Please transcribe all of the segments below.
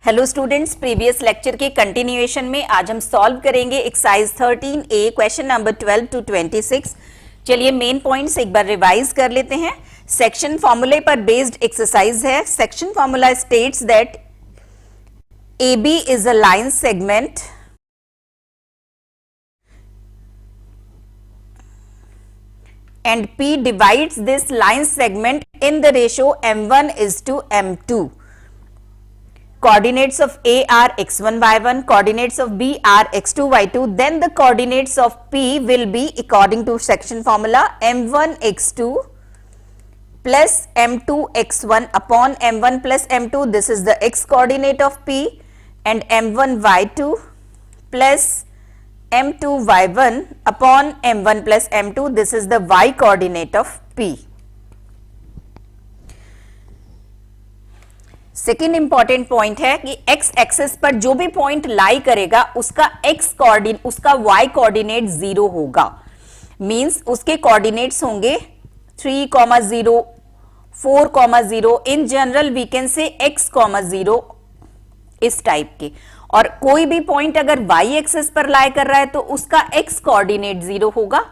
Hello students, previous lecture के continuation में आज हम सॉल्व करेंगे exercise 13A question number 12 to 26। चलिए मेन पॉइंट्स एक बार रिवाइज कर लेते हैं। सेक्शन फॉर्मूले पर बेस्ड एक्सरसाइज है। Section formula states that AB is a line segment and P divides this line segment in the ratio m1 is to m2. Coordinates of A are x1 y1, coordinates of B are x2 y2, then the coordinates of P will be according to section formula m1 x2 plus m2 x1 upon m1 plus m2, this is the x coordinate of P, and m1 y2 plus m2 y1 upon m1 plus m2, this is the y coordinate of P. Second important point है कि x axis पर जो भी point लाई करेगा उसका y coordinate 0 होगा। Means उसके coordinates होंगे 3, 0, 4, 0। In general we can say x, 0 इस टाइप के। और कोई भी पॉइंट अगर y एक्सिस पर लाई कर रहा है तो उसका x कोऑर्डिनेट 0 होगा।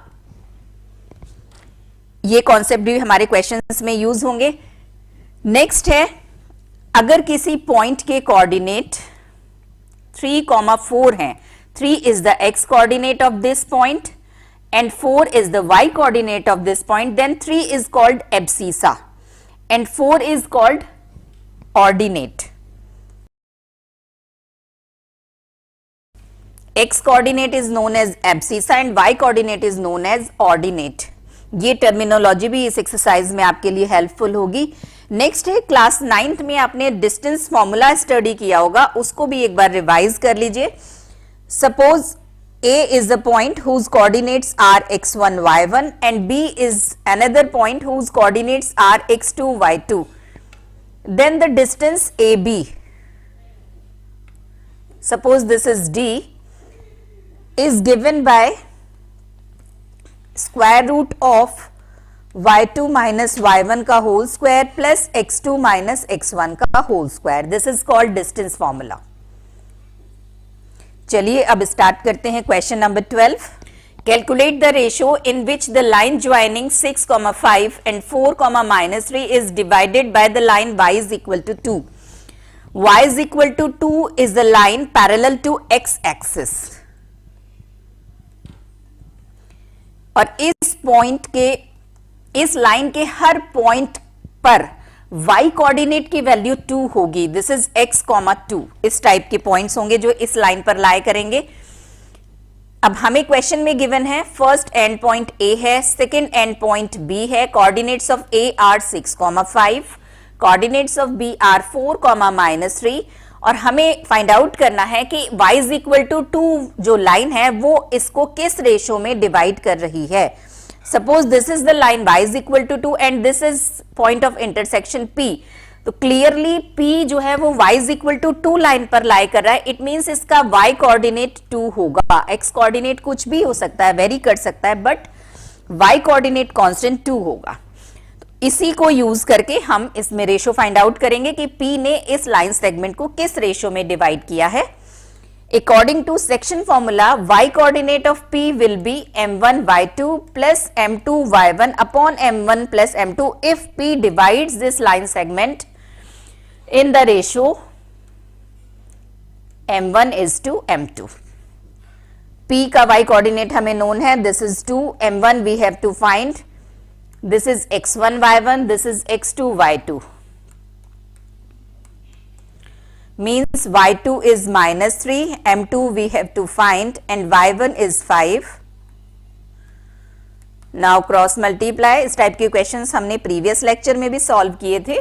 ये कॉन्सेप्ट भी हमारे क्वेश्चंस में यूज होंगे। नेक्स्ट है, अगर किसी पॉइंट के कोऑर्डिनेट 3, 4 हैं, 3 is the x coordinate of this point and 4 is the y coordinate of this point, then 3 is called abscissa and 4 is called ordinate. x coordinate is known as abscissa and y coordinate is known as ordinate। ये terminology भी इस exercise में आपके लिए helpful होगी। Next है, class 9th में आपने डिस्टेंस फॉर्मूला स्टडी किया होगा, उसको भी एक बार रिवाइज कर लीजिए। Suppose A is the point whose coordinates are x1 y1 and B is another point whose coordinates are x2 y2, then the distance AB, suppose this is D, is given by square root of y2 minus y1 का whole square plus x2 minus x1 का whole square. This is called distance formula. चलिए अब start करते हैं question number 12। Calculate the ratio in which the line joining 6, 5 and 4, -3 is divided by the line y is equal to 2। y is equal to 2 is the line parallel to x axis। और इस line के हर point पर y coordinate की value 2 होगी। This is x, 2। इस type के points होंगे जो इस लाइन पर लाई करेंगे। अब हमें क्वेश्चन में गिवन है, फर्स्ट एंड पॉइंट A है, सेकेंड एंड पॉइंट B है। Coordinates of A are 6, 5, coordinates of B are 4, -3, और हमें फाइंड आउट करना है कि y इज इक्वल टू 2 जो लाइन है वो इसको किस रेशो में डिवाइड कर रही है। Suppose this is the line y is equal to 2 and this is point of intersection P, तो क्लियरली P जो है वो y is equal to 2 line पर लाई कर रहा है। इट मींस इसका y कोऑर्डिनेट 2 होगा। x कोऑर्डिनेट कुछ भी हो सकता है, वेरी कर सकता है, बट y कोऑर्डिनेट कांस्टेंट 2 होगा। इसी को यूज करके हम इसमें रेशो फाइंड आउट करेंगे कि P ने इस लाइन सेगमेंट को किस रेशो में डिवाइड किया है। According to section formula y coordinate of P will be m1 y2 plus m2 y1 upon m1 plus m2 if P divides this line segment in the ratio m1 is to m2। P का y coordinate हमें known है, this is 2, m1 we have to find, this is x1 y1, this is x2 y2, means y2 is -3, m2 we have to find and y1 is 5। now cross multiply। इस type के questions हमने previous lecture में भी solve किए थे।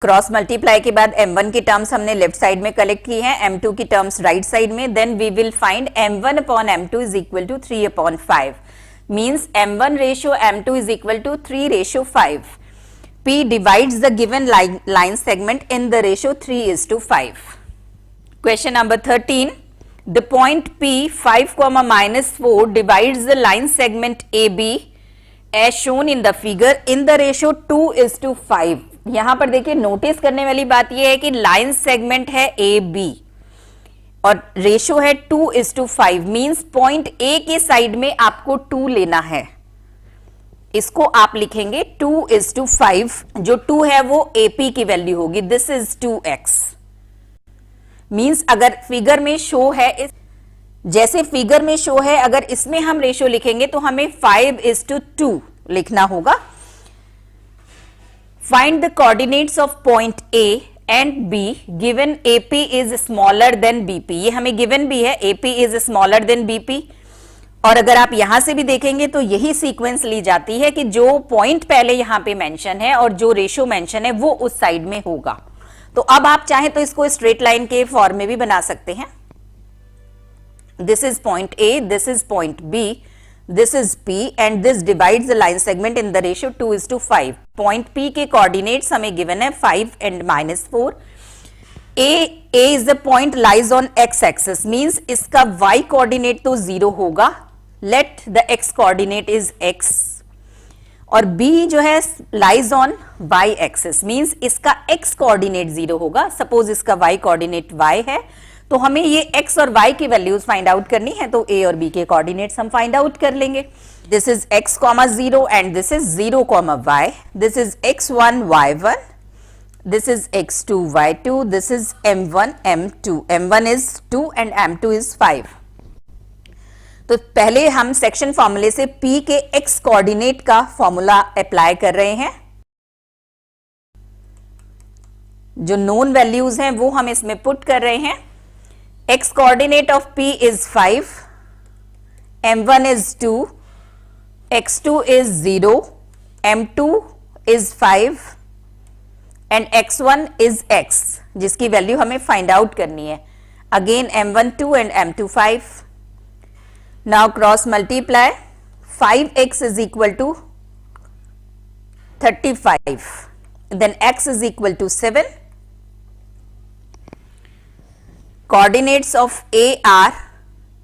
Cross multiply के बाद m1 की टर्म्स हमने लेफ्ट साइड में कलेक्ट की हैं, m2 की टर्म्स राइट साइड में, then we will find m1 upon m2 is equal to 3 upon 5, means m1 ratio m2 is equal to 3 ratio 5। P divides the given line segment in the ratio 3 is to 5। Question number 13, the point P 5, -4 divides the line segment AB as shown in the figure in the ratio 2:5। यहां पर देखिए notice करने वाली बात यह है कि line segment है ए बी और रेशियो है 2:5, मींस पॉइंट ए के साइड में आपको 2 लेना है। इसको आप लिखेंगे 2:5, जो 2 है वो एपी की वैल्यू होगी। This is 2x। मींस अगर फिगर में शो है, जैसे फिगर में शो है, अगर इसमें हम रेशियो लिखेंगे तो हमें 5:2 लिखना होगा। Find the coordinates of point A and be given AP is smaller than BP. ये हमें गिवन भी है, AP is smaller than BP. और अगर आप यहां से भी देखेंगे तो यही सीक्वेंस ली जाती है कि जो पॉइंट पहले यहां पे मेंशन है और जो रेशियो मेंशन है वो उस साइड में होगा। तो अब आप चाहें तो इसको स्ट्रेट लाइन के फॉर्म में भी बना सकते हैं। This is point A, this is point B, this is P and this divides the line segment in the ratio 2:5। Point P के कोऑर्डिनेट्स हमें गिवन है 5 and -4। A is the point lies on x axis, means इसका y coordinate तो 0 होगा। Let the x coordinate is x। और B जो है lies on y axis, means इसका x कोऑर्डिनेट 0 होगा। सपोज इसका y कोऑर्डिनेट y है, तो हमें ये x और y की वैल्यूज फाइंड आउट करनी है, तो a और b के कोऑर्डिनेट्स हम फाइंड आउट कर लेंगे। This is x, 0 and this is 0, y। This is x1, y1, this is x2, y2, this is m1, m2। m1 is 2 and m2 is 5। तो पहले हम सेक्शन फॉर्मूले से p के x कोऑर्डिनेट का फॉर्मूला अप्लाई कर रहे हैं। जो नोन वैल्यूज हैं वो हम इसमें पुट कर रहे हैं। x coordinate of p is 5, m1 is 2, x2 is 0, m2 is 5 and x1 is x, जिसकी वैल्यू हमें फाइंड आउट करनी है। Again m1 2 and m2 5। Now cross multiply, 5x is equal to 35, then x is equal to 7। Coordinates of a are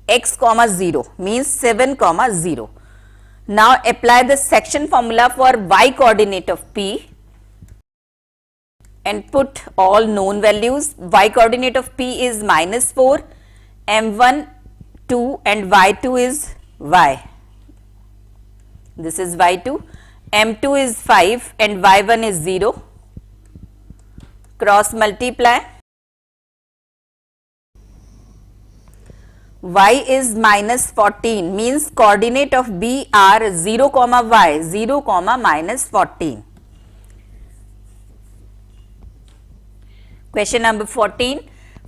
x, 0 means 7, 0। Now apply the section formula for y coordinate of p and put all known values. Y coordinate of p is -4, m1 2 and y2 is y. This is y2, m2 is 5 and y1 is 0. Cross multiply. Y is -14, means coordinate of b are 0, y, 0, -14. Question number 14.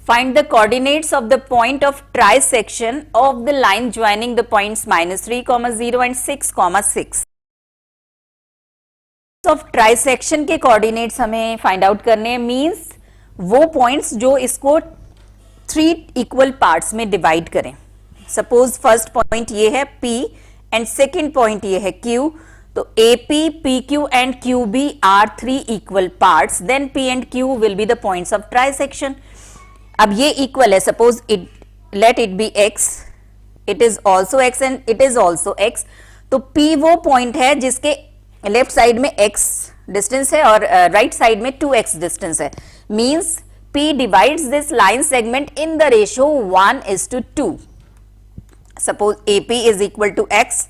Find the coordinates of the point of trisection of the line joining the points -3, 0 and 6, 6। of trisection के coordinates हमें find out करने हैं, means वो points जो इसको 3 equal parts में divide करें। Suppose first point ये है P and second point ये है Q। तो AP, PQ and QB are 3 equal parts, then P and Q will be the points of trisection। अब ये equal है, suppose let it be X, it is also X and it is also X। तो P वो point है जिसके left side में X distance है और right side में 2X distance है, means P divides this line segment in the ratio 1:2। Suppose AP is equal to X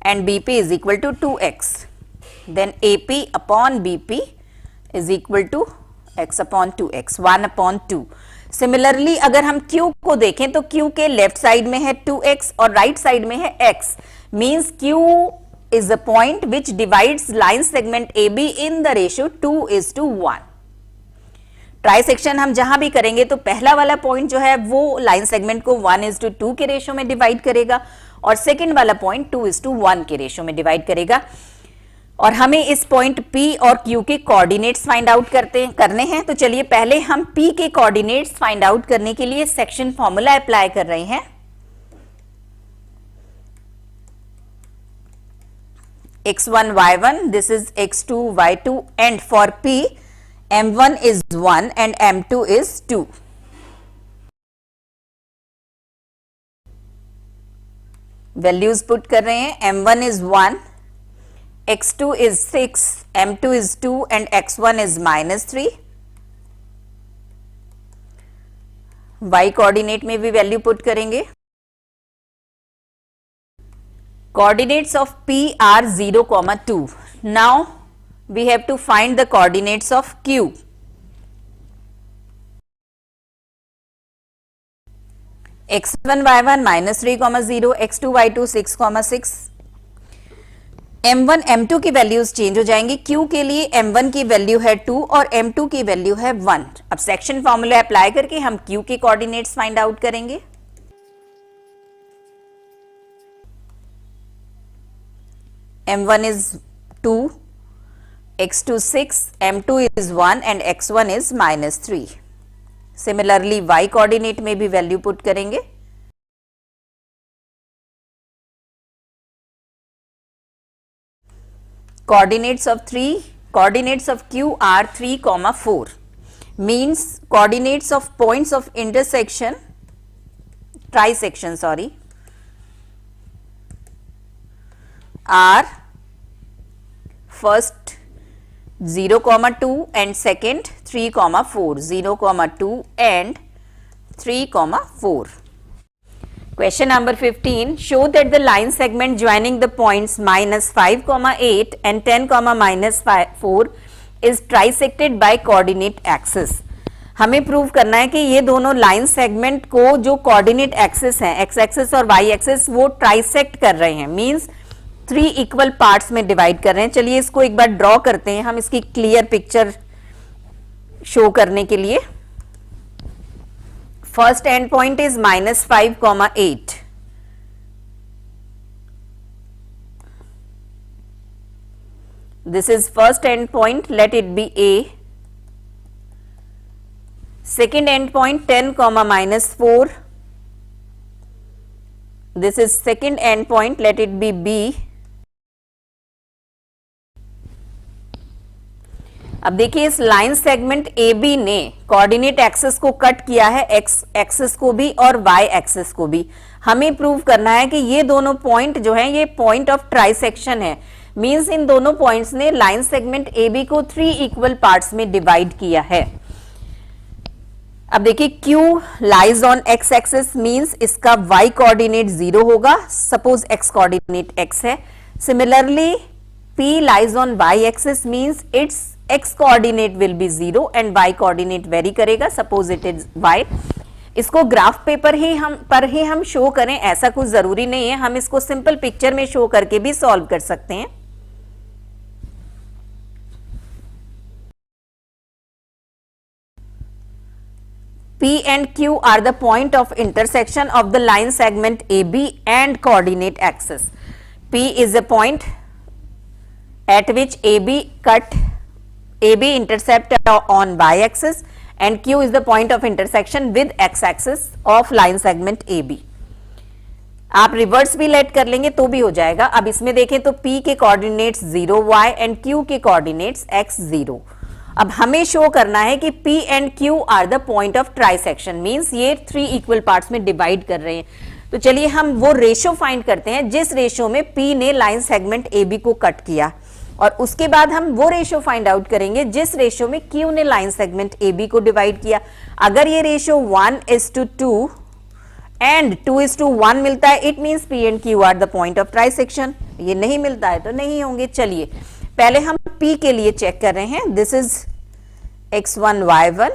and BP is equal to 2x, then AP upon BP is equal to x upon 2x, 1/2। Similarly अगर हम Q को देखें तो Q के left side में है 2x और right side में है x, means Q is the point which divides line segment AB in the ratio 2:1। Trisection हम जहां भी करेंगे तो पहला वाला पॉइंट जो है वो लाइन सेगमेंट को 1:2 के रेशियो में डिवाइड करेगा और सेकेंड वाला पॉइंट 2:1 के रेशियो में डिवाइड करेगा। और हमें इस पॉइंट P और Q के कोऑर्डिनेट्स फाइंड आउट करने हैं। तो चलिए पहले हम P के कोऑर्डिनेट्स फाइंड आउट करने के लिए सेक्शन फॉर्मूला अप्लाई कर रहे हैं। x1 y1, this is x2 y2 and for P m1 is 1 and m2 is 2। Values put कर रहे हैं, m1 is 1, x2 is 6, m2 is 2 and x1 is -3. y coordinate में भी वैल्यू पुट करेंगे. Coordinates of P are 0, 2. Now we have to find the coordinates of Q. x1 y1 -3, 0, x2 y2 6, 6. m1 m2 की values change हो जाएंगी. Q के लिए m1 की value है 2 और m2 की वैल्यू है 1. अब सेक्शन फॉर्मूला अप्लाई करके हम Q के कोऑर्डिनेट्स फाइंड आउट करेंगे. m1 is 2, x2 6, m2 is 1 and x1 is -3. Similarly y coordinate में भी वैल्यू पुट करेंगे. Coordinates of Q are 3, 4. Means coordinates of points of trisection are first 0, 2 and second 3, 4. 0, 2 and 3, 4. Question number 15. Show that the line segment joining the points -5, 8 and 10, -4 is trisected by coordinate axis. हमें prove करना है कि ये दोनों line segment को जो coordinate axis हैं, x axis और वाई एक्सिस, वो ट्राइसेक्ट कर रहे हैं. मींस 3 इक्वल पार्ट्स में डिवाइड कर रहे हैं. चलिए इसको एक बार ड्रॉ करते हैं हम, इसकी क्लियर पिक्चर शो करने के लिए. First end point is -5, 8. This is first end point, let it be A. Second end point 10, -4. This is second end point, let it be B. अब देखिए इस लाइन सेगमेंट AB ने coordinate axis को cut किया है, x axis को भी और वाई एक्सिस को भी. हमें प्रूव करना है कि ये दोनों पॉइंट जो हैं ये पॉइंट ऑफ ट्राइसेक्शन है. मींस इन दोनों पॉइंट्स ने लाइन सेगमेंट AB को 3 इक्वल पार्ट्स में डिवाइड किया है. अब देखिए Q lies on x axis, means इसका y कोऑर्डिनेट 0 होगा. सपोज x कोऑर्डिनेट x है. Similarly P lies on y axis, means its x coordinate will be 0 and y coordinate vary करेगा. Suppose it is y. इसको graph paper पर ही हम show करें ऐसा कुछ जरूरी नहीं है. हम इसको सिंपल पिक्चर में शो करके भी सॉल्व कर सकते हैं. P and Q are the point of intersection of the line segment AB and coordinate axis. P is a point at which AB intercept on y-axis and Q is the point of intersection with x-axis of line segment AB. आप reverse भी late कर लेंगे तो भी हो जाएगा. अब इसमें देखें तो P के कोऑर्डिनेट्स 0 y एंड Q के कोऑर्डिनेट्स x 0. अब हमें शो करना है कि P and Q are the point of trisection, means ये 3 इक्वल पार्ट्स में डिवाइड कर रहे हैं. तो चलिए हम वो रेशो फाइंड करते हैं जिस रेशो में P ने लाइन सेगमेंट AB को कट किया, और उसके बाद हम वो रेशो फाइंड आउट करेंगे जिस रेशो में Q ने लाइन सेगमेंट AB को डिवाइड किया. अगर ये रेशो 1:2 एंड 2:1 मिलता है, it means P and Q are the point of trisection. ये नहीं मिलता है तो नहीं होंगे. चलिए पहले हम P के लिए चेक कर रहे हैं. This is x1 y1,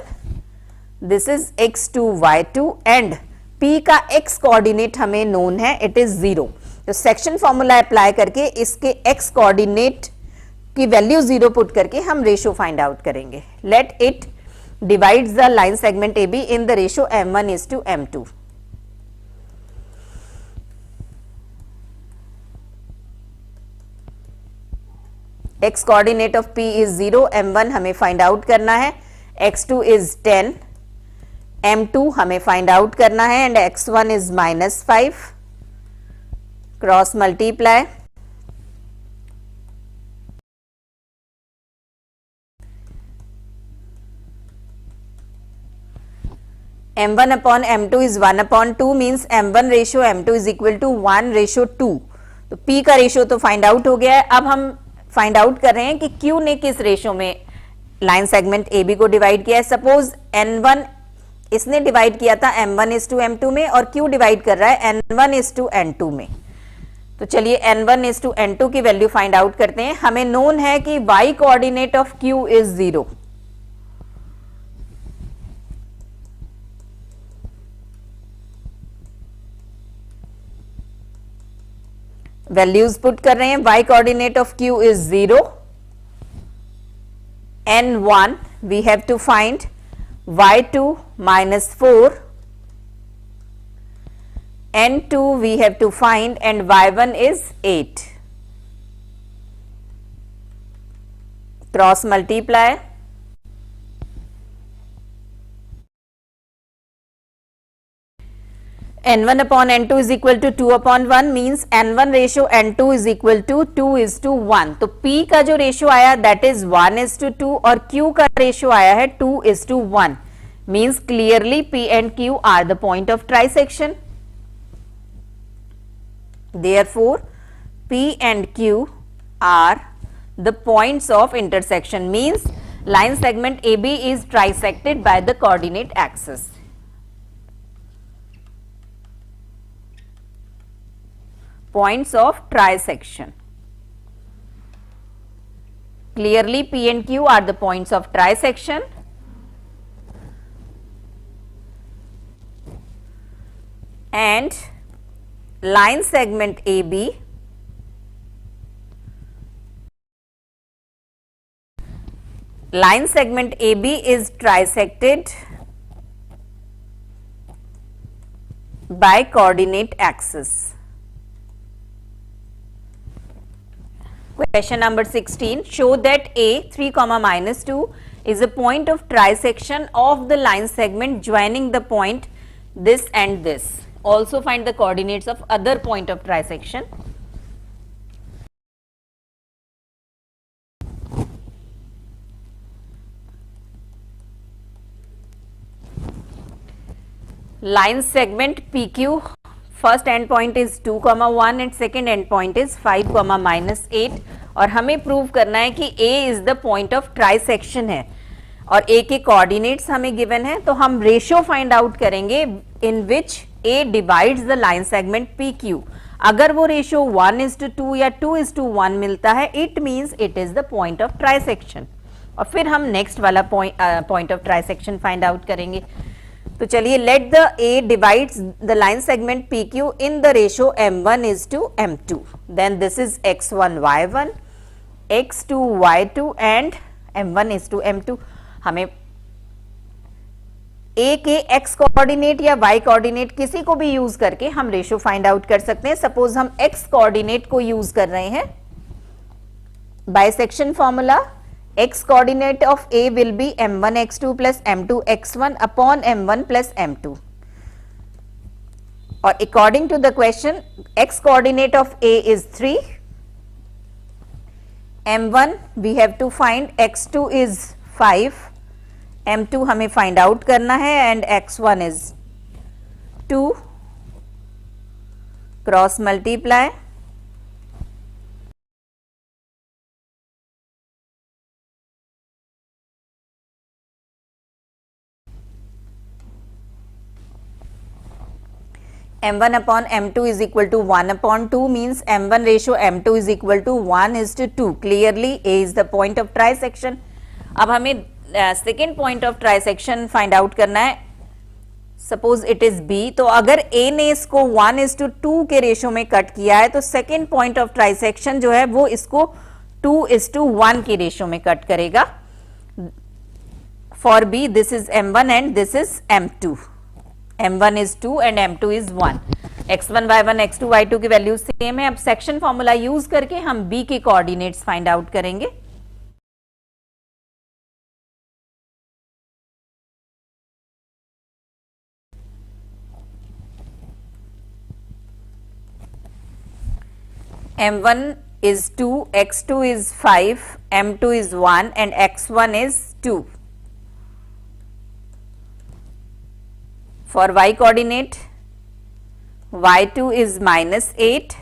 this is x2 y2 and P का x कोऑर्डिनेट हमें नोन है, इट इज 0. तो सेक्शन फॉर्मूला अप्लाई करके इसके x कोऑर्डिनेट की वैल्यू 0 पुट करके हम रेशो फाइंड आउट करेंगे. Let it divides the line segment AB in the ratio m1:m2. x coordinate of P is 0, m1 हमें फाइंड आउट करना है, x2 इज 10, m2 हमें फाइंड आउट करना है and x1 is -5. Cross multiply, m1/m2 is 1/2 means m1:m2 is equal to 1:2. तो P का ratio तो find out हो गया है. अब हम फाइंड आउट कर रहे हैं कि Q ने किस रेशो में लाइन सेगमेंट AB को डिवाइड किया है। सपोज N1 इसने डिवाइड किया था M1:M2 में और Q डिवाइड कर रहा है N1:N2 में। तो चलिए N1:N2 की वैल्यू फाइंड आउट करते हैं। हमें नोन है कि y coordinate of Q is 0। Values put कर रहे हैं। y coordinate of Q is 0। N1 we have to find y2 -4, N2 we have to find, and y1 is 8. Cross multiply. N1 upon N2 is equal to 2 upon 1 means N1 ratio N2 is equal to 2:1. तो P का जो ratio आया that is 1:2 और Q का ratio आया है 2:1 means clearly P and Q are the point of trisection. Therefore, P and Q are the points of intersection means line segment AB is trisected by the coordinate axis. Points of trisection. Clearly P and Q are the points of trisection. And line segment AB is trisected by coordinate axis. Question number 16. Show that A 3, -2 is a point of trisection of the line segment joining the point this and this. Also find the coordinates of other point of trisection. Line segment PQ, first end point is 2, 1 and second end point is 5, -8 और हमें prove करना है कि A is the point of trisection है और A के coordinates हमें given है। तो हम रेशियो फाइंड आउट करेंगे इन विच A divides the line segment PQ। अगर वो रेशियो 1:2 या 2:1 मिलता है it means it is the point of trisection और फिर हम नेक्स्ट वाला point of trisection find out करेंगे। तो चलिए let the A divides the line segment PQ in the ratio M1:M2. Then this is x1 y1, x2 y2 and M1:M2. हमें A के x coordinate या y कोऑर्डिनेट किसी को भी use करके हम रेशियो फाइंड आउट कर सकते हैं। सपोज हम x कोऑर्डिनेट को यूज कर रहे हैं, bisection formula x coordinate of A will be M1x2 plus M2x1 upon M1 plus M2 or according to the question x coordinate of A is 3, M1 we have to find, x2 is 5, M2 हमें find out करना है and x1 is 2, cross multiply. M1 upon M2 is equal to 1 upon 2 means M1 ratio M2 is equal to 1:2. Clearly A is the point of trisection. अब हमें second point of trisection find out करना है। Suppose it is B, तो अगर A ने इसको 1:2 के ratio में कट किया है तो सेकेंड पॉइंट ऑफ ट्राइसेक्शन जो है वो इसको 2:1 के रेशियो में कट करेगा। For B this is M1 and this is M2. M1 is 2 and M2 is 1. x1 y1 x2 y2 की वैल्यू सेम है। अब सेक्शन फॉर्मूला यूज करके हम B के कोऑर्डिनेट्स फाइंड आउट करेंगे। M1 is 2, x2 is 5, M2 is 1 and x1 is 2. For y coordinate, y2 is -8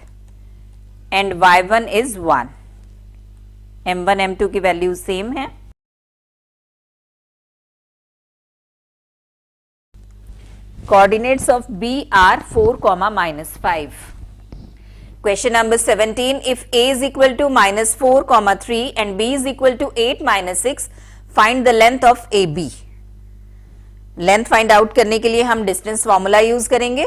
and y1 is 1. m1 m2 की value same है। Coordinates of b are 4, -5. Question number 17. If a is equal to -4, 3 and b is equal to 8, -6, find the length of AB. Length find out करने के लिए हम distance formula use करेंगे।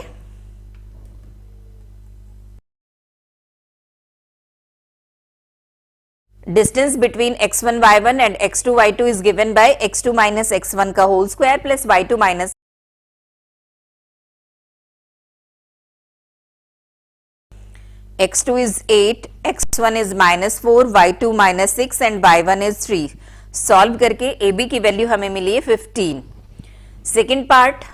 Distance between x1 y1 and x2 y2 is given by x2 minus x1 का whole square plus y2 minus x2 is 8, x1 is -4, y2 -6 and y1 is 3. Solve करके AB की value हमें मिली है 15. Second part,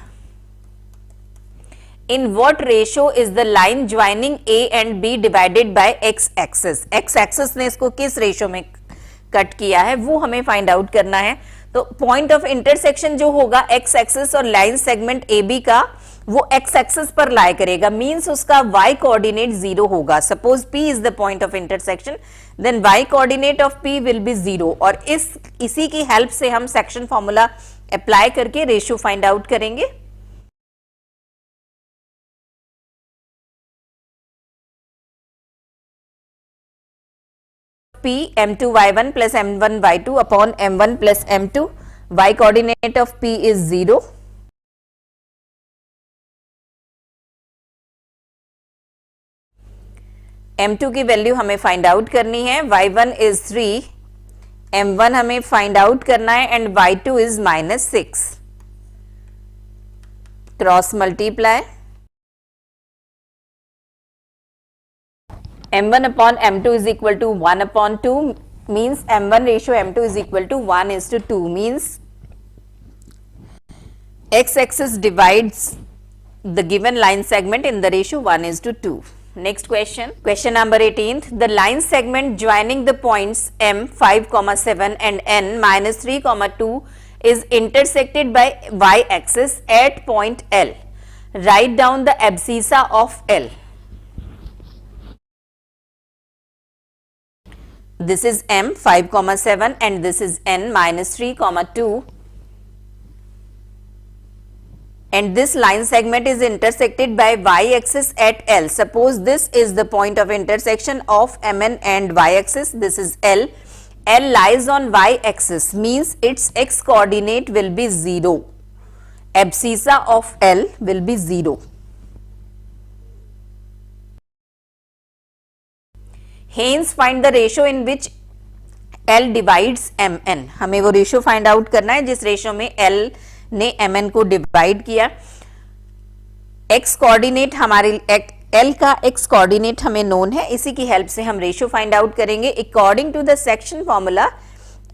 in what ratio is the line joining A and B divided by x axis. x axis ने इसको किस ratio में cut किया है वो हमें फाइंड आउट करना है। तो पॉइंट ऑफ इंटरसेक्शन जो होगा x एक्सिस और लाइन सेगमेंट AB का, वो x एक्सिस पर लाई करेगा, मींस उसका y कोऑर्डिनेट 0 होगा। Suppose P is the point of intersection, then y coordinate of P will be 0। और इसी की हेल्प से हम सेक्शन फॉर्मूला अप्लाई करके रेशियो फाइंड आउट करेंगे। P m2 y1 plus m1 y2 upon m1 plus m2, y coordinate of P is 0. m2 की value हमें find out करनी है, y1 is 3, m1 हमें फाइंड आउट करना है and y2 is -6. Cross multiply, m1 upon m2 is equal to 1 upon 2, means m1 ratio m2 is equal to 1:2, means x axis divides the given line segment in the ratio 1:2. Next question, question number 18. The line segment joining the points M 5,7 and N -3,2 is intersected by y axis at point L. Write down the abscissa of L. This is M 5,7 and this is N -3,2. And this line segment is intersected by y-axis at L. Suppose this is the point of intersection of MN and y-axis. This is L. L lies on y-axis, means its x coordinate will be 0. Abscissa of L will be 0. Hence find the ratio in which L divides MN. हमें वो ratio find out करना है जिस ratio में L ने mn को divide किया। x coordinate हमारे L का x कोऑर्डिनेट हमें नोन है, इसी की हेल्प से हम रेशियो फाइंड आउट करेंगे। According to the section formula,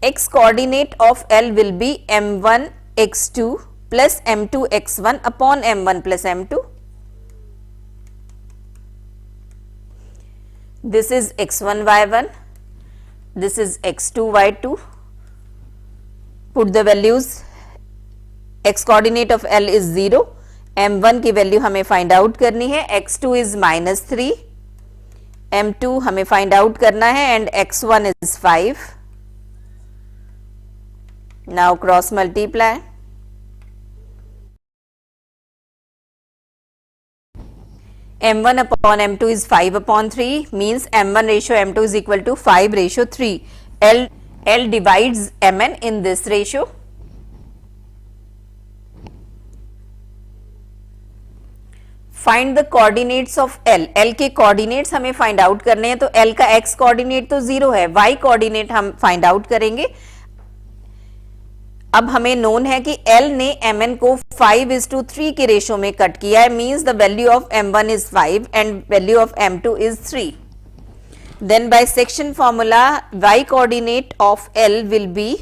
x coordinate of L will be m1 x2 plus m2 x1 upon m1 plus m2। This is x1 y1, this is x2 y2। Put the values, x coordinate of L is 0, m1 की value हमें find out करनी है, x2 is -3, m2 हमें find out करना है and x1 is 5. Now cross multiply, m1 upon m2 is 5/3, means m1 ratio m2 is equal to 5:3. L divides mn in this ratio. Find the coordinates of L. L के coordinates हमें find out करने हैं, तो L का x coordinate तो 0 है, y coordinate हम find out करेंगे। अब हमें नोन है कि L ने mn को 5:3 के रेशियो में कट किया है, means the value of m1 is 5 and value of m2 is 3. Then by section formula, y coordinate of L will be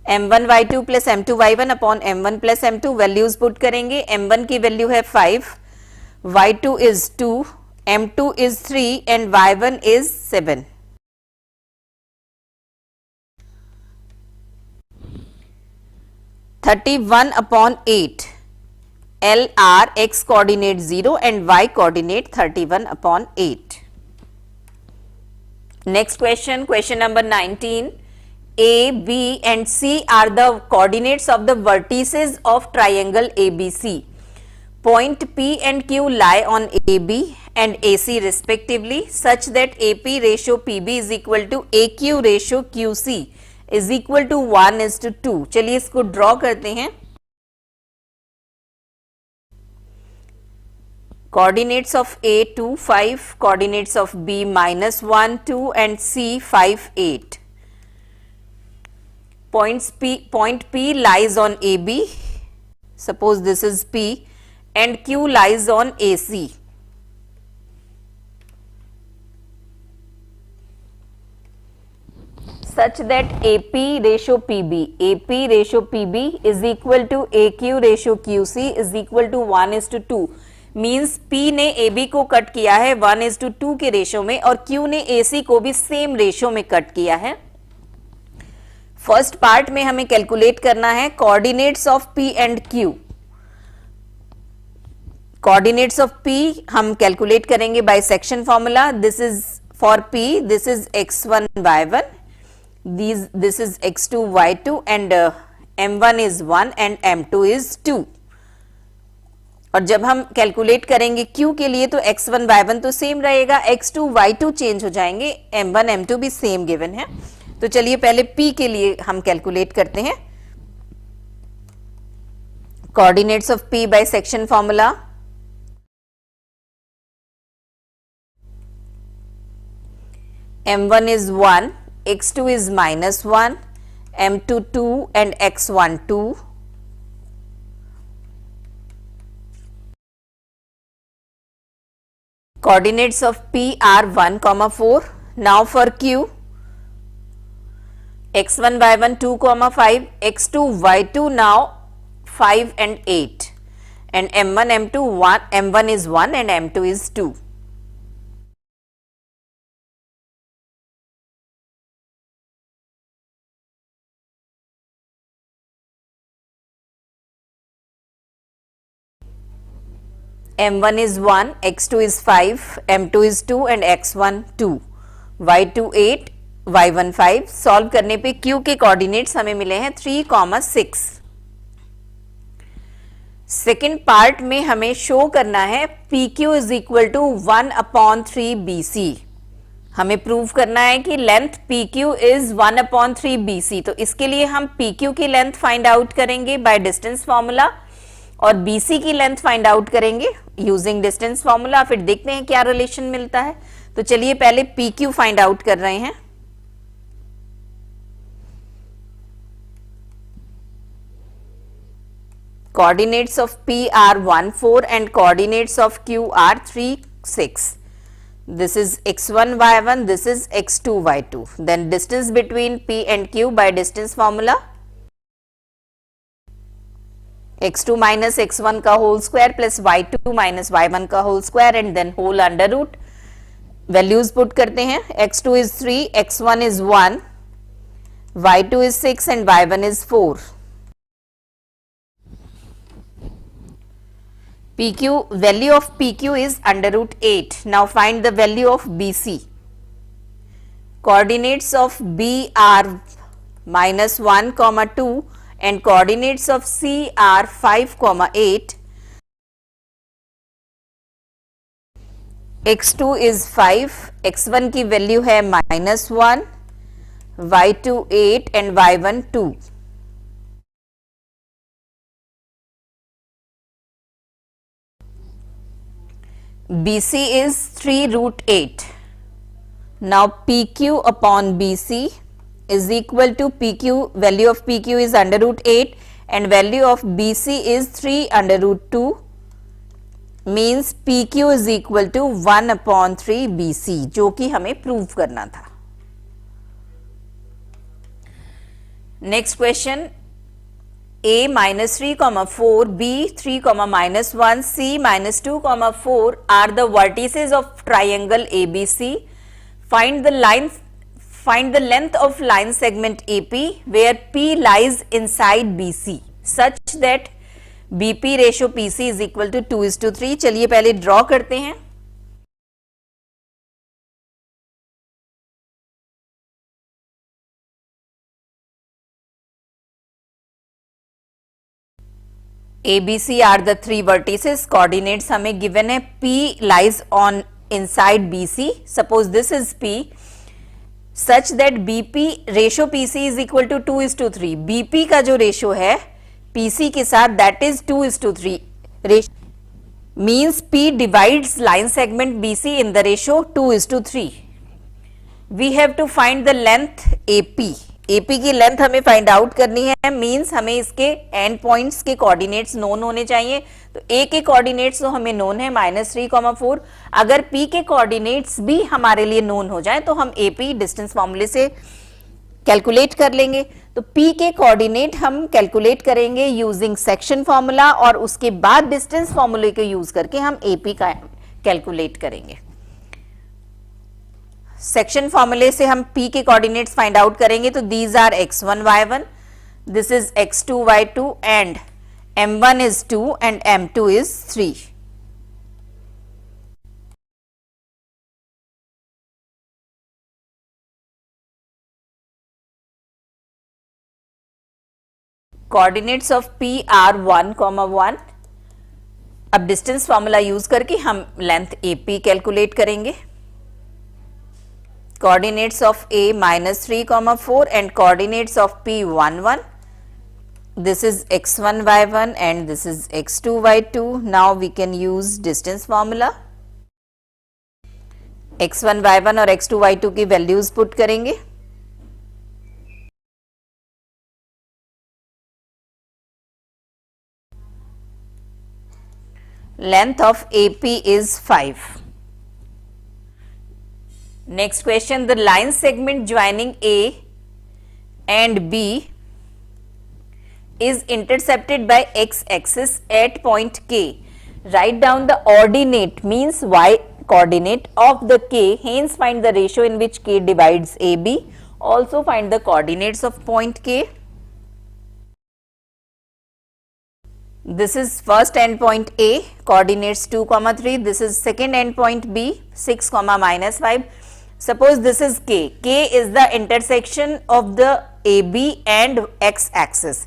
m1 y2 plus m2 y1 upon m1 plus m2। Values put करेंगे, m1 की value है 5, y2 is 2, m2 is 3 and y1 is 7। (31 upon 8) L R x coordinate 0 and y coordinate 31 upon 8. Next question, question number 19. A, B and C are the coordinates of the vertices of triangle ABC. Point P and Q lie on AB and AC respectively such that AP ratio PB is equal to AQ ratio QC is equal to 1:2. चलिए इसको draw करते हैं. Coordinates of A 2, 5, coordinates of B -1, 2 and C 5, 8. Point P lies on AB, suppose this is P, and Q lies on AC. Such that AP ratio PB is equal to AQ ratio QC is equal to 1:2. Means P ने AB को cut किया है 1:2 के ratio में और Q ने AC को भी सेम रेशो में कट किया है. फर्स्ट पार्ट में हमें कैलकुलेट करना है coordinates of P and Q. Coordinates of P हम कैलकुलेट करेंगे bye section formula. This is for P, this is x1 y1, this is x2 y2 and m1 is 1 and m2 is 2. और जब हम calculate करेंगे Q के लिए तो x1 y1 तो सेम रहेगा, x2 y2 चेंज हो जाएंगे, m1 m2 भी सेम गिवन है. तो चलिए पहले P के लिए हम कैलकुलेट करते हैं. Coordinates of P bye section formula. m1 is 1, x2 is -1, m2 2 and x1 2. Coordinates of P are 1, 4. Now for Q, x1 y1 2, 5, x2 y2 now 5 and 8 and m1 m2 1, m1 is 1 and m2 is 2. m1 is 1, x2 is 5, m2 is 2 and x1 2, y2 8, y1 5. Solve करने पे Q के coordinates हमें मिले हैं 3, 6. Second part में हमें show करना है PQ is equal to 1/3 BC. हमें प्रूव करना है कि लेंथ PQ इज 1/3 BC. तो इसके लिए हम PQ की लेंथ फाइंड आउट करेंगे बाय डिस्टेंस फॉर्मूला और BC की लेंथ फाइंड आउट करेंगे यूजिंग डिस्टेंस फॉर्मूला. फिर देखते हैं क्या रिलेशन मिलता है. तो चलिए पहले PQ फाइंड आउट कर रहे हैं. Coordinates of P are 1, 4 and coordinates of Q are 3, 6. This is x1 y1, this is x2 y2. Then distance between P and Q by distance formula, x2 minus x1 का whole square plus y2 minus y1 का whole square and then whole under root. Values put करते हैं. x2 is 3, x1 is 1, y2 is 6 and y1 is 4. PQ, value of PQ is under root 8. Now find the value of BC. Coordinates of B are -1, 2 and coordinates of C are 5, 8. x2 is 5, x1 की value है -1, y2 8 and y1 2. BC is 3 root 8. Now PQ upon BC is equal to PQ, value of PQ is under root 8 and value of BC is 3 under root 2, means PQ is equal to 1/3 BC, जो कि हमें prove करना था. Next question. A -3, 4, B 3, -1, C -2, 4 are the vertices of triangle ABC. Find the length of line segment AP where P lies inside BC such that BP ratio PC is equal to 2:3. चलिए पहले draw करते हैं. ABC are the three vertices. Coordinates हमें given है. P lies on inside BC. Suppose this is P such that BP ratio PC is equal to 2:3. BP का जो ratio है PC के साथ that is 2:3. Means P divides line segment BC in the ratio 2:3. We have to find the length AP. AP की length हमें find out करनी है. Means हमें इसके एंड पॉइंट्स के कोऑर्डिनेट्स नोन होने चाहिए. तो A के कोऑर्डिनेट्स तो हमें नोन है -3,4. अगर P के कोऑर्डिनेट्स भी हमारे लिए नोन हो जाए तो हम AP डिस्टेंस फॉर्मूले से कैलकुलेट कर लेंगे. तो P के कोऑर्डिनेट हम कैलकुलेट करेंगे यूजिंग सेक्शन फॉर्मूला और उसके बाद डिस्टेंस फॉर्मूले को यूज करके हम AP का कैलकुलेट करेंगे. सेक्शन फॉर्मूले से हम P के कोऑर्डिनेट्स फाइंड आउट करेंगे. तो these are x1 y1, this is x2 y2 and m1 is 2 and m2 is 3. Coordinates of P are 1, 1. अब डिस्टेंस फॉर्मूला यूज करके हम लेंथ AP कैलकुलेट करेंगे. Coordinates of A -3,4 and coordinates of P 1, 1. This is x1 y1 and this is x2 y2. Now we can use distance formula. x1 y1 और x2 y2 की values put करेंगे. Length of AP is 5. Next question, the line segment joining A and B is intercepted by x-axis at point K. Write down the ordinate means y coordinate of the K, hence find the ratio in which K divides AB. Also find the coordinates of point K. This is first endpoint A, coordinates 2, 3. This is second endpoint B, 6, -5. Suppose this is K. K is the intersection of the AB and x-axis.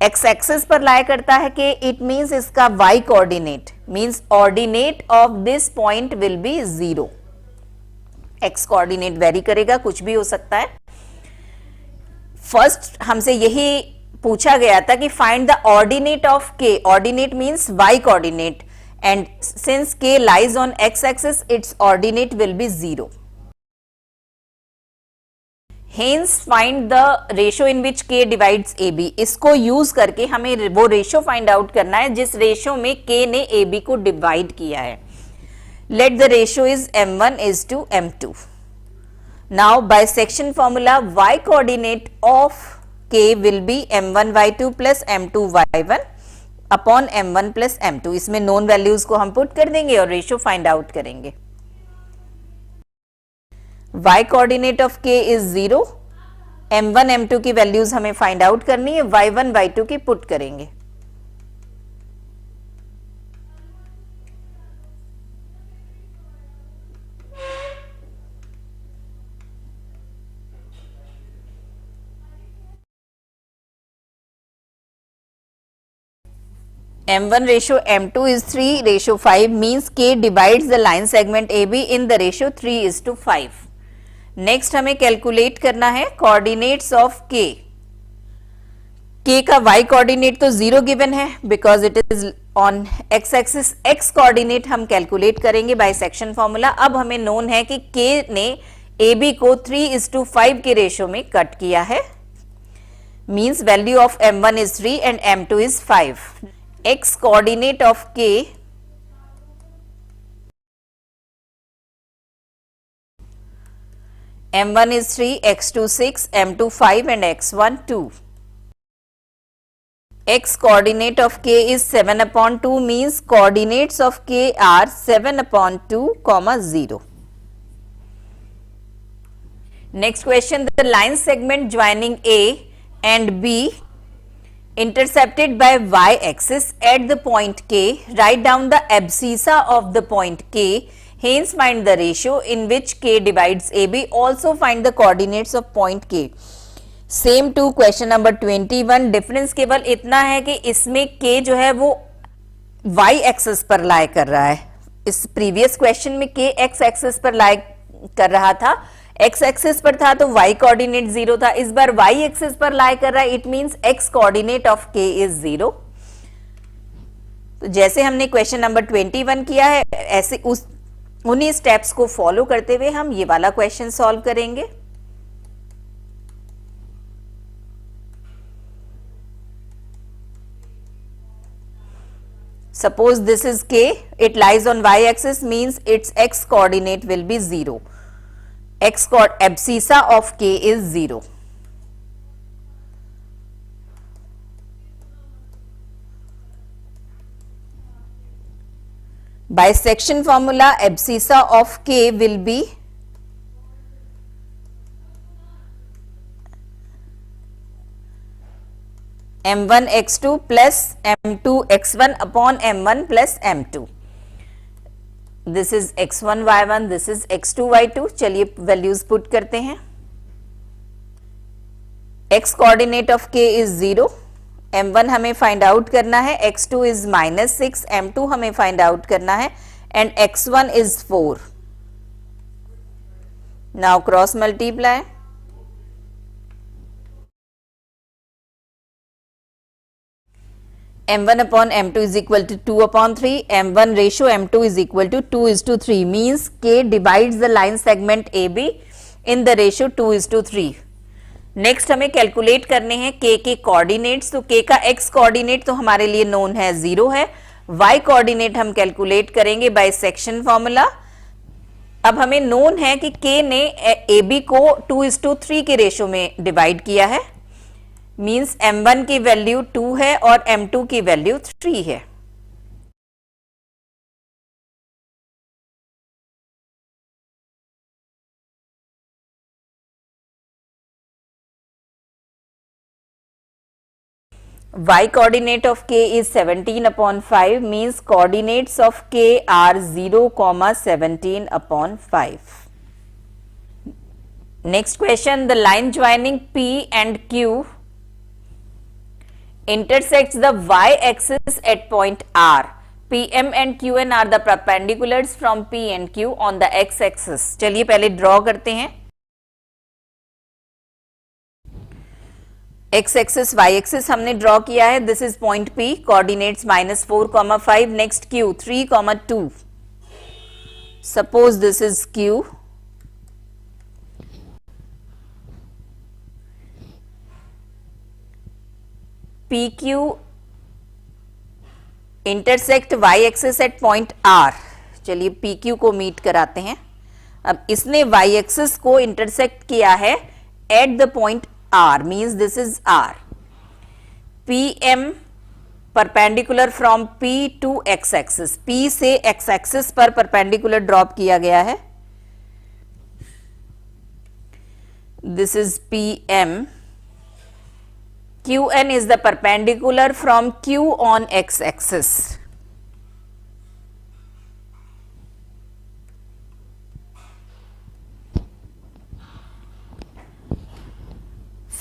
X-axis पर lie करता है K. It means इसका y coordinate means ordinate of this point will be 0. X coordinate vary करेगा, कुछ भी हो सकता है. First हमसे यही पूछा गया था कि find the ordinate of K. Ordinate means y coordinate and since K lies on x-axis, its ordinate will be 0. Hence find the ratio in which K divides AB. इसको यूज करके हमें वो रेशियो फाइंड आउट करना है जिस ratio में K ने AB को डिवाइड किया है. Let the ratio is m1 is to m2. Now by section formula y coordinate of K will be m1 y2 plus m2 y1 upon m1 plus m2. इसमें known values को हम put कर देंगे और ratio find out करेंगे. y coordinate of K is 0. m1 m2 की values हमें find out करनी है. y1 y2 की पुट करेंगे. m1 ratio m2 is 3 ratio 5 means K divides the line segment AB in the ratio 3:5. Next हमें calculate करना है कोऑर्डिनेट्स ऑफ K. K का y कोऑर्डिनेट तो 0 गिवन है because it is on x axis. x coordinate हम calculate करेंगे bye section formula. अब हमें नोन है कि K ने AB को 3:5 के रेशियो में कट किया है. Means value of m1 is 3 and m2 is 5. x coordinate of K m1 is 3, x2 6, m2 5 and x1 2. X coordinate of K is 7/2 means coordinates of K are 7/2, 0. Next question, the line segment joining A and B intercepted by y axis at the point K. Write down the abscissa of the point K. Hence find the ratio in which K divides AB. Also find the coordinates of point K. Same to question number 21। Difference केवल इतना है कि इसमें k जो है वो y axis पर lie कर रहा है। इस प्रीवियस क्वेश्चन में k x एक्सिस पर लाई कर रहा था, x एक्सिस पर था तो y कोऑर्डिनेट 0 था, इस बार y एक्सिस पर लाई कर रहा है, it means x coordinate of k is 0। तो जैसे हमने क्वेश्चन नंबर 21 किया है ऐसे उन्हीं स्टेप्स को फॉलो करते हुए हम ये वाला क्वेश्चन सॉल्व करेंगे। Suppose this is k, it lies on y axis, means its x coordinate will be 0. Abscissa of k is 0. By section formula, abscissa of k will be m1 x2 plus m2 x1 upon m1 plus m2. This is x1 y1, this is x2 y2. चलिए values put करते हैं। x coordinate of k is 0, m1 हमें find out करना है, x2 is -6, m2 हमें find out करना है and x1 is 4। Now cross multiply, m1 upon m2 is equal to 2 upon 3, m1 ratio m2 is equal to 2:3, means k divides the line segment AB in the ratio 2:3। Next हमें calculate करने हैं k के coordinates. तो k का x coordinate तो हमारे लिए known है 0 है, y कोऑर्डिनेट हम कैलकुलेट करेंगे बाय सेक्शन फॉर्मूला। अब हमें नोन है कि k ने AB को 2:3 के रेशो में डिवाइड किया है, मींस m1 की वैल्यू 2 है और m2 की वैल्यू 3 है। y coordinate of k is 17 upon 5, means coordinates of k are 0, 17 upon 5. Next question, the line joining P and Q intersects the y-axis at point R. PM and QN are the perpendiculars from P and Q on the x-axis. चलिए पहले draw करते हैं। x-axis, y-axis हमने draw किया है। This is point P, coordinates -4, 5। Next Q 3, 2। Suppose this is Q, PQ intersect y axis at point R। चलिए PQ को meet कराते हैं। अब इसने y एक्सिस को इंटरसेक्ट किया है at the point R, means this is R। PM perpendicular from P to x axis, P से x एक्सिस पर परपेंडिकुलर ड्रॉप किया गया है। This is PM। QN is the perpendicular from Q on x axis.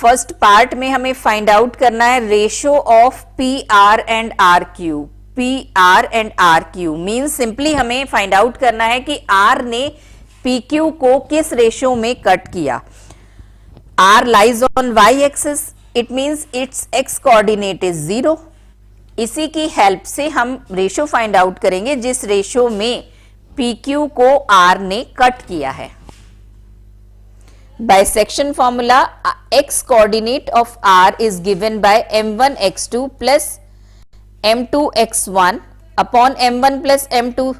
First part में हमें find out करना है ratio of PR and RQ। PR and RQ means simply हमें फाइंड आउट करना है कि R ने PQ को किस रेशियो में कट किया। R lies on y axis, it means it's x coordinate is 0। इसी की हेल्प से हम रेशियो फाइंड आउट करेंगे जिस रेशियो में PQ को R ने कट किया है। Bye section formula, x coordinate of R is given bye m1 x2 plus m2 x1 upon m1 plus m2।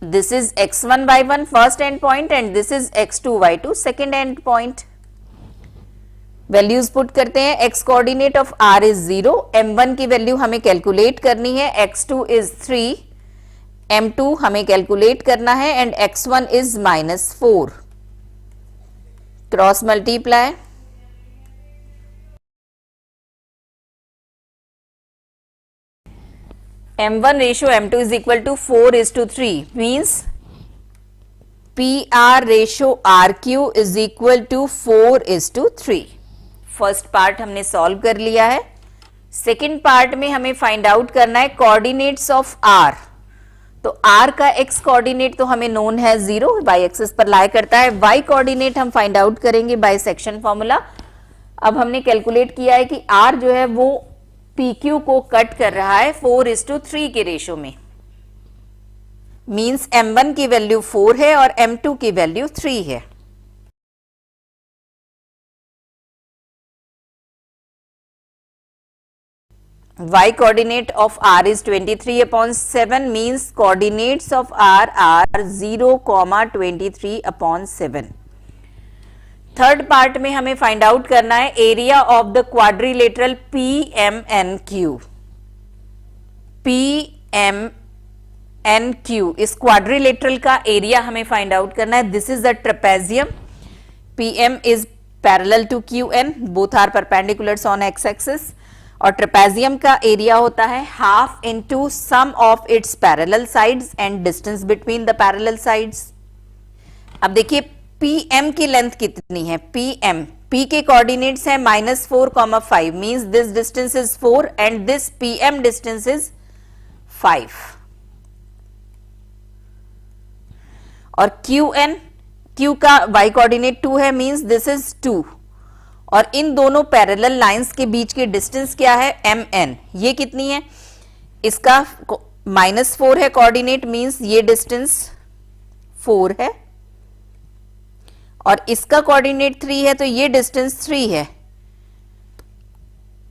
This is x1 y1 first end point and this is x2 y2 second end point. Values put करते हैं। x coordinate of R is 0, m1 की value हमें calculate करनी है, x2 is 3, m2 हमें calculate करना है and x1 is -4। Cross multiply, m1 ratio m2 is equal to 4:3, means PR ratio RQ is equal to 4:3। First part हमने solve कर लिया है। सेकेंड पार्ट में हमें फाइंड आउट करना है कोऑर्डिनेट्स ऑफ आर। तो आर का एक्स कोऑर्डिनेट तो हमें नोन है 0, वाई एक्सिस पर लाई करता है। वाई कोऑर्डिनेट हम फाइंड आउट करेंगे बाय सेक्शन फॉर्मूला। अब हमने कैलकुलेट किया है कि आर जो है वो पी क्यू को कट कर रहा है 4:3 के रेशो में, मींस m1 की वैल्यू 4 है और m2 की वैल्यू 3 है। Y coordinate of R is 23/7, means coordinates of R are 0, 23/7. Third part में हमें फाइंड आउट करना है area of the quadrilateral PMNQ। PMNQ इस क्वाड्रिलेटरल का एरिया हमें फाइंड आउट करना है। This is the trapezium. PM is parallel to QN, both are perpendiculars on x axis। और ट्रेपेजियम का एरिया होता है half into sum of its parallel sides and distance between the parallel sides. अब देखिए PM की length कितनी है, P के कोऑर्डिनेट्स है -4,5, means this distance is 4 and this PM distance is 5। और Q का y कोऑर्डिनेट 2 है, मींस दिस इज 2। और इन दोनों पैरेलल लाइंस के बीच की डिस्टेंस क्या है, mn। ये कितनी है, इसका -4 है कोऑर्डिनेट, मींस ये डिस्टेंस 4 है। और इसका कोऑर्डिनेट 3 है, तो ये डिस्टेंस 3 है।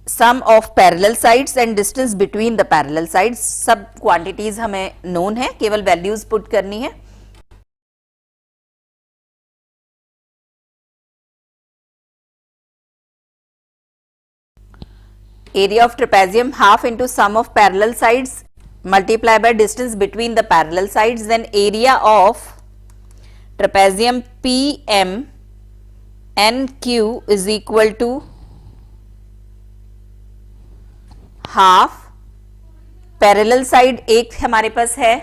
Sum of parallel sides and distance between the parallel sides, सब क्वांटिटीज हमें नोन है, केवल वैल्यूज पुट करनी है। Area of trapezium half into sum of parallel sides multiply by distance between the parallel sides, then area of trapezium PMNQ is equal to half, parallel side एक हमारे पास है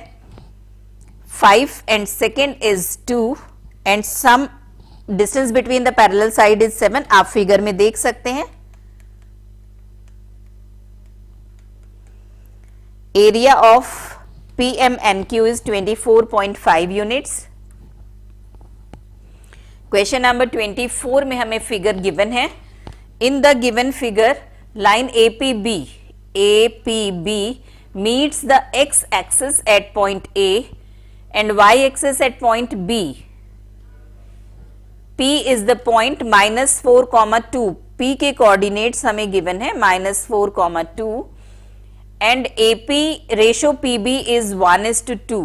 5 and second is 2 and sum distance between the parallel side is 7। आप figure में देख सकते हैं। Area of PMNQ is 24.5 units। Question number 24 में हमें फिगर गिवन है। In the given figure line APB meets the x axis at point A and y axis at point B। P is the point -4,2। P के coordinates हमें given है -4,2 and AP ratio PB is 1:2,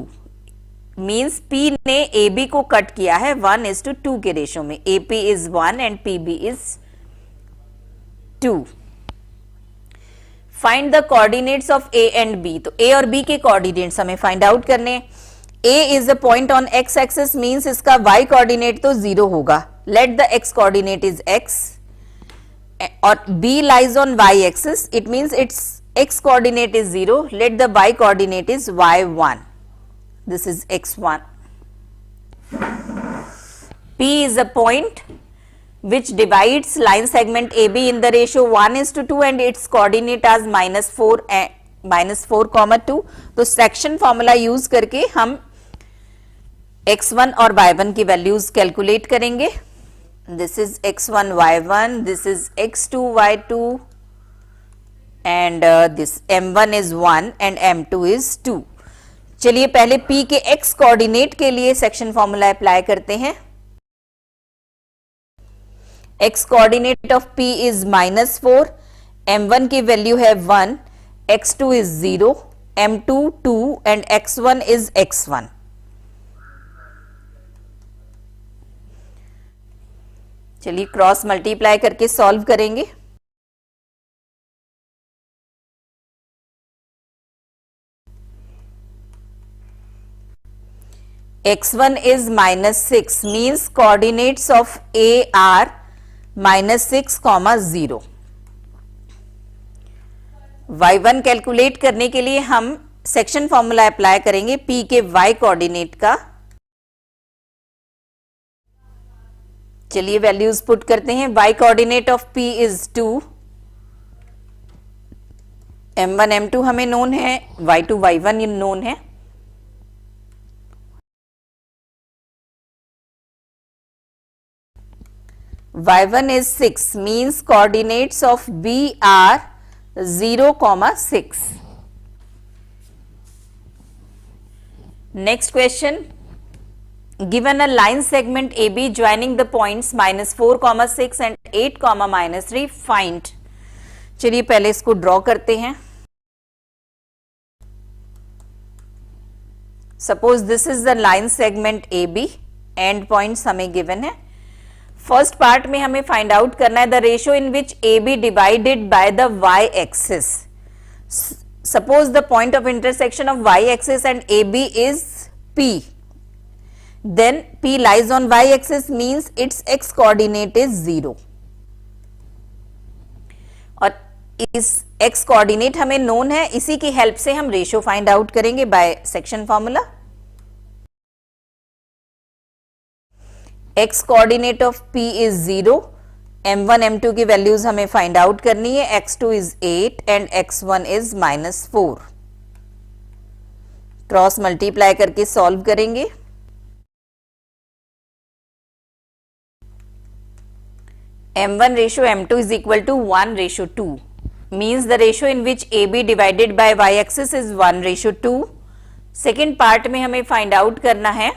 means P ने AB को cut किया है 1:2 के ratio में। AP is 1 and PB is 2। Find the coordinates of A and B। तो A और B के कोऑर्डिनेट्स हमें फाइंड आउट करने। A is a point on x axis, means इसका y कोऑर्डिनेट तो 0 होगा। Let the x coordinate is x और B lies on y axis, it means its x coordinate is 0, let the y coordinate is y1, this is x1। P is a point which divides line segment AB in the ratio 1:2 and its coordinate as -4,2। तो section formula use करके हम x1 और y1 की values calculate करेंगे। This is x1 y1, this is x2 y2 and this m1 is 1 and m2 is 2। चलिए पहले P के x coordinate के लिए सेक्शन फॉर्मूला अप्लाई करते हैं। x coordinate of P is -4, m1 की वैल्यू है 1, x2 is 0, m2 2 and x1 is x1। चलिए क्रॉस मल्टीप्लाई करके सॉल्व करेंगे। x1 is -6, means coordinates of A are -6, 0। y1 calculate करने के लिए हम सेक्शन फॉर्मूला अप्लाई करेंगे P के y कोऑर्डिनेट का। चलिए वैल्यूज पुट करते हैं। y coordinate of p is 2, m1 m2 हमें नोन है, y2 y1 नोन है। y1 is 6 means coordinates of b are 0, 6. Next question, given a line segment AB joining the points -4, 6 and 8, -3, find. चलिए पहले इसको draw करते हैं। Suppose this is the line segment AB, and points हमें given है। First part में हमें find out करना है the ratio in which AB divided by the y axis. Suppose the point of intersection of y axis and AB is P, then P lies on y axis means its x coordinate is 0, और इस x coordinate हमें known है, इसी की help से हम ratio find out करेंगे bye section formula. x coordinate of P is 0, m1 m2 की वैल्यूज हमें फाइंड आउट करनी है, x2 is 8 and x1 is -4। Cross multiply करके सॉल्व करेंगे। m1 ratio m2 is equal to 1 ratio 2 means the ratio in which AB divided by y axis is 1 ratio 2। Second part में हमें find out करना है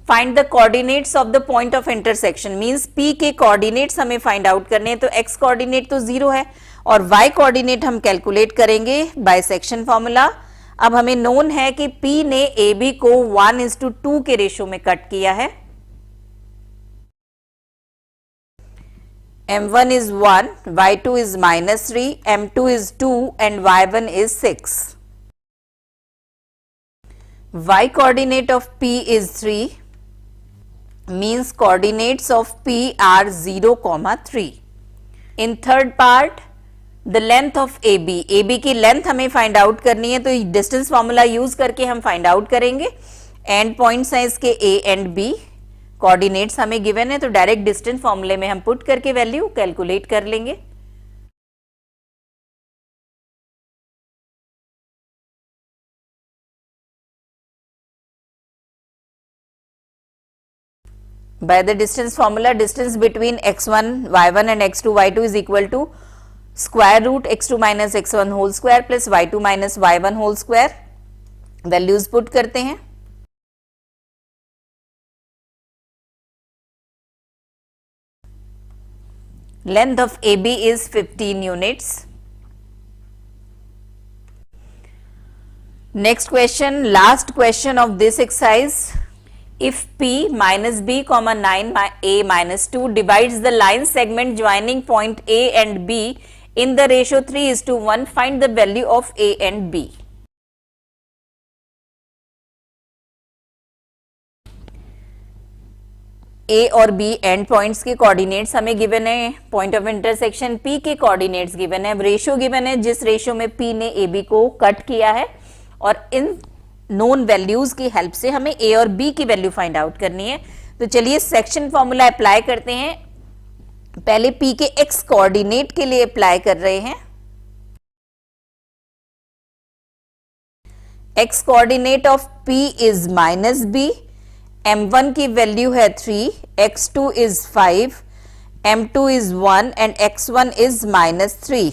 find the coordinates of the point of intersection, means P के coordinates हमें find out करने हैं। तो x coordinate तो 0 है और y कोऑर्डिनेट हम कैलकुलेट करेंगे बाय सेक्शन फॉर्मूला। अब हमें नोन है कि P ने AB को 1:2 के रेशियो में कट किया है। m1 is 1, y2 is -3, m2 is 2 and y1 is 6. y coordinate of P is 3 means coordinates of P are 0, 3. In third part, the length of AB की length हमें find out करनी है, तो distance formula use करके हम find out करेंगे। And points हैं इसके A एंड B, कोऑर्डिनेट्स हमें गिवन है तो डायरेक्ट डिस्टेंस फॉर्मूले में हम पुट करके वैल्यू कैलकुलेट कर लेंगे। By the distance formula, distance between x1 y1 and x2 y2 is equal to square root x2 minus x1 whole square plus y2 minus y1 whole square। Values put करते हैं। Length of AB is 15 units. Next question, last question of this exercise. If P minus B, 9A minus 2 divides the line segment joining point A and B in the ratio 3:1, find the value of A and B. A और B and points के coordinates हमें given है, point of intersection P के coordinates given है, ratio given है जिस ratio में P ने AB को कट किया है, और इन नोन वैल्यूज की हेल्प से हमें A और B की वैल्यू फाइंड आउट करनी है। तो चलिए सेक्शन फॉर्मूला अप्लाई करते हैं। पहले P के x कोऑर्डिनेट के लिए अप्लाई कर रहे हैं। x coordinate of P is -B, m1 की वैल्यू है 3, x2 is 5, m2 is 1 and x1 is -3।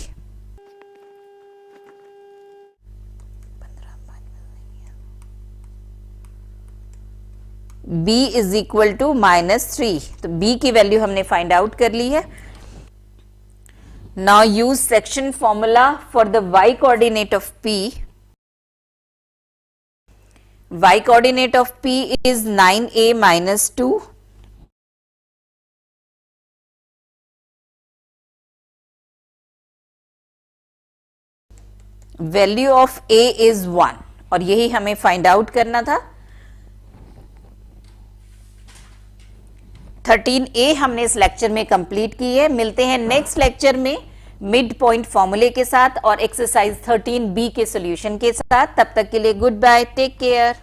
B is equal to -3, तो B की वैल्यू हमने फाइंड आउट कर ली है। Now use section formula for the y coordinate of P। y coordinate of P is 9A minus 2, value of A is 1, और यही हमें find out करना था। 13A हमने इस लेक्चर में कंप्लीट की है। मिलते हैं नेक्स्ट लेक्चर में मिड पॉइंट फॉर्मूले के साथ और एक्सरसाइज 13B के सॉल्यूशन के साथ। तब तक के लिए गुड बाय, टेक केयर।